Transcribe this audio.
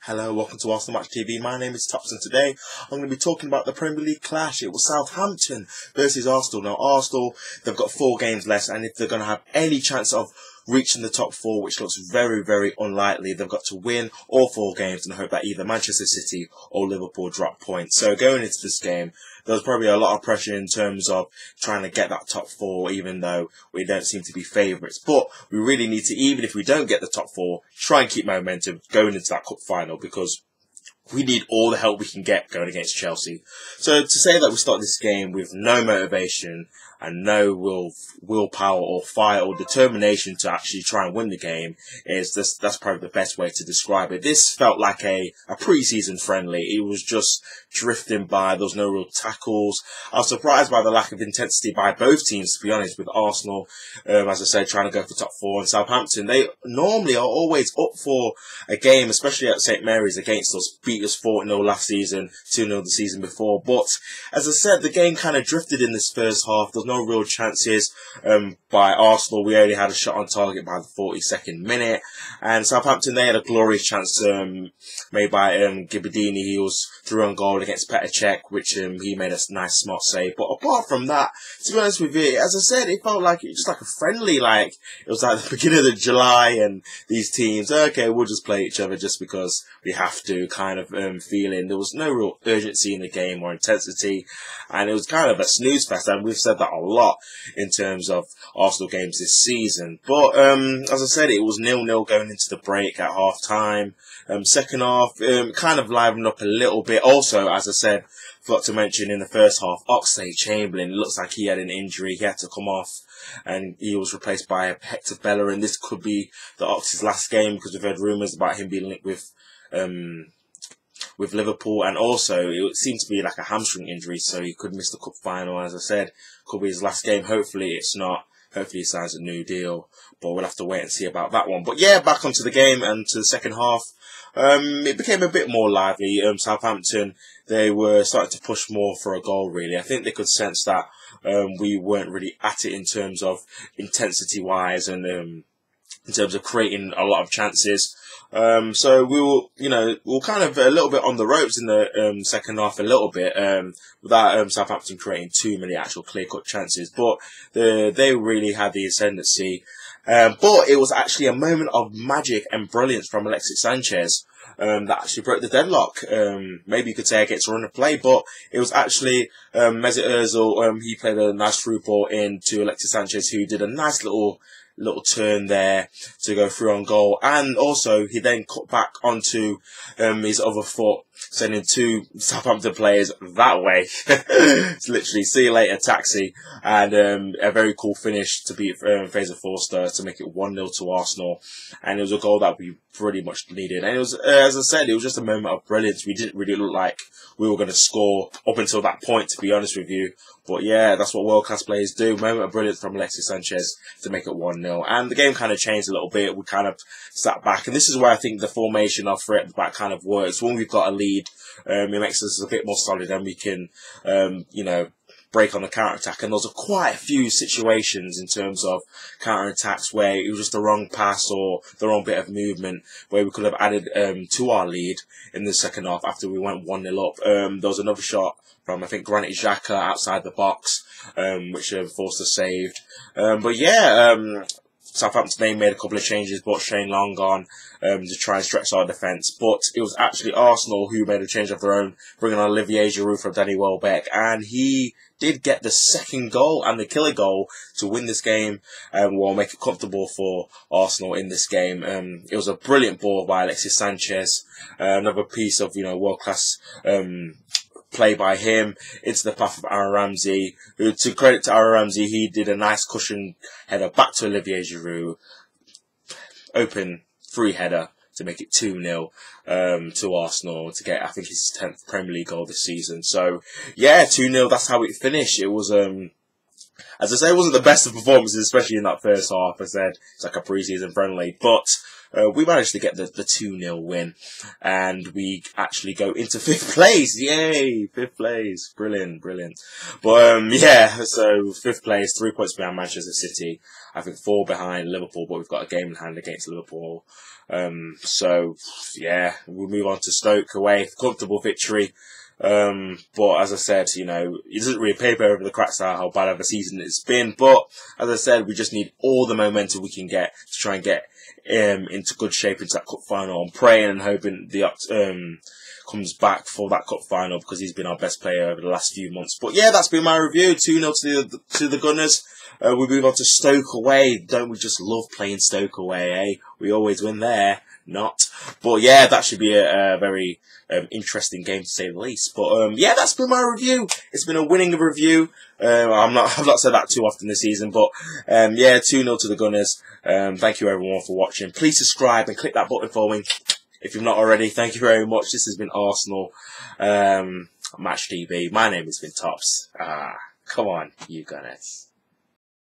Hello, welcome to Arsenal Match TV. My name is Tops, and today I'm going to be talking about the Premier League clash. It was Southampton versus Arsenal. Now, Arsenal, they've got 4 games left, and if they're going to have any chance of reaching the top 4, which looks very, very unlikely, they've got to win all 4 games and hope that either Manchester City or Liverpool drop points. So going into this game, there was probably a lot of pressure in terms of trying to get that top 4, even though we don't seem to be favourites. But we really need to, even if we don't get the top 4, try and keep momentum going into that cup final, because we need all the help we can get going against Chelsea. So to say that we start this game with no motivation and no willpower or fire or determination to actually try and win the game, that's probably the best way to describe it. This felt like a pre-season friendly. It was just drifting by. There was no real tackles. I was surprised by the lack of intensity by both teams, to be honest, with Arsenal, as I said, trying to go for top 4, and Southampton, they normally are always up for a game, especially at St Mary's against us. Beat us 4-0 last season, 2-0 the season before. But as I said, the game kind of drifted in this first half. There's no real chances by Arsenal. We only had a shot on target by the 42nd minute, and Southampton, they had a glorious chance made by Gibadini. He was through on goal against Petr Cech, which he made a nice smart save. But apart from that, to be honest with you, as I said, it felt like just like a friendly, like it was like the beginning of July, and these teams, okay, we'll just play each other just because we have to, kind of feeling. There was no real urgency in the game or intensity, and it was kind of a snooze fest, and we've said that a lot in terms of Arsenal games this season. But as I said, it was 0-0 going into the break at half time. Second half kind of livened up a little bit. Also, as I said, forgot to mention in the first half, Oxlade-Chamberlain, it looks like he had an injury. He had to come off, and he was replaced by Hector Bellerin. This could be the Ox's last game, because we've heard rumours about him being linked with Liverpool, and also it seemed to be like a hamstring injury, so he could miss the cup final. As I said, could be his last game. Hopefully it's not. Hopefully he signs a new deal, but we'll have to wait and see about that one. But yeah, back onto the game and to the second half. It became a bit more lively. Southampton, they were starting to push more for a goal, really. I think they could sense that we weren't really at it in terms of intensity-wise and in terms of creating a lot of chances. So we were kind of a little bit on the ropes in the second half, a little bit, without Southampton creating too many actual clear-cut chances. But they really had the ascendancy. But it was actually a moment of magic and brilliance from Alexis Sanchez that actually broke the deadlock. Maybe you could say against a run of play, but it was actually Mesut Ozil. He played a nice through ball into Alexis Sanchez, who did a nice little turn there to go through on goal, and also he then cut back onto his other foot, sending 2 Southampton players that way. It's literally see you later taxi, and a very cool finish to beat Fraser Forster to make it 1-0 to Arsenal, and it was a goal that we pretty much needed. And it was, as I said, it was just a moment of brilliance. We didn't really look like we were going to score up until that point, to be honest with you. But yeah, that's what world-class players do. Moment of brilliance from Alexis Sanchez to make it 1-0. And the game kind of changed a little bit. We kind of sat back. And this is where I think the formation of 3 at the back kind of works. When we've got a lead, it makes us a bit more solid, and we can, break on the counter-attack. And there was quite a few situations in terms of counter-attacks where it was just the wrong pass or the wrong bit of movement where we could have added to our lead in the second half after we went 1-0 up. There was another shot from, I think, Granit Xhaka outside the box, which Forster saved. But yeah, Southampton, they made a couple of changes, brought Shane Long on to try and stretch our defence. But it was actually Arsenal who made a change of their own, bringing on Olivier Giroud from Danny Welbeck. And he did get the second goal and the killer goal to win this game, and will make it comfortable for Arsenal in this game. It was a brilliant ball by Alexis Sanchez. Another piece of, world-class play by him into the path of Aaron Ramsey, who, to credit to Aaron Ramsey, he did a nice cushion header back to Olivier Giroud. Open free header to make it 2-0 to Arsenal to get, I think, his 10th Premier League goal this season. So, yeah, 2-0, that's how it finished. It was, as I say, it wasn't the best of performances, especially in that first half. I said, it's like a pre-season friendly. But we managed to get the 2-0 win, and we actually go into 5th place. Yay, 5th place, brilliant. But yeah, so 5th place, 3 points behind Manchester City. I think 4 behind Liverpool, but we've got a game in hand against Liverpool. So yeah, we'll move on to Stoke away, comfortable victory. But as I said, you know, it doesn't really paper over the cracks how bad of a season it's been. But as I said, we just need all the momentum we can get to try and get into good shape into that cup final. I'm praying and hoping the comes back for that cup final, because he's been our best player over the last few months. But yeah, that's been my review. 2-0 to the Gunners. We move on to Stoke away. Don't we just love playing Stoke away, eh? We always win there. Not. But yeah, that should be a very interesting game to say the least. But yeah, that's been my review. It's been a winning review. I've not said that too often this season, but yeah, 2-0 to the Gunners. Thank you everyone for watching. Please subscribe and click that button for me if you've not already. Thank you very much. This has been Arsenal Match TV. My name has been Tops. Come on, you Gunners.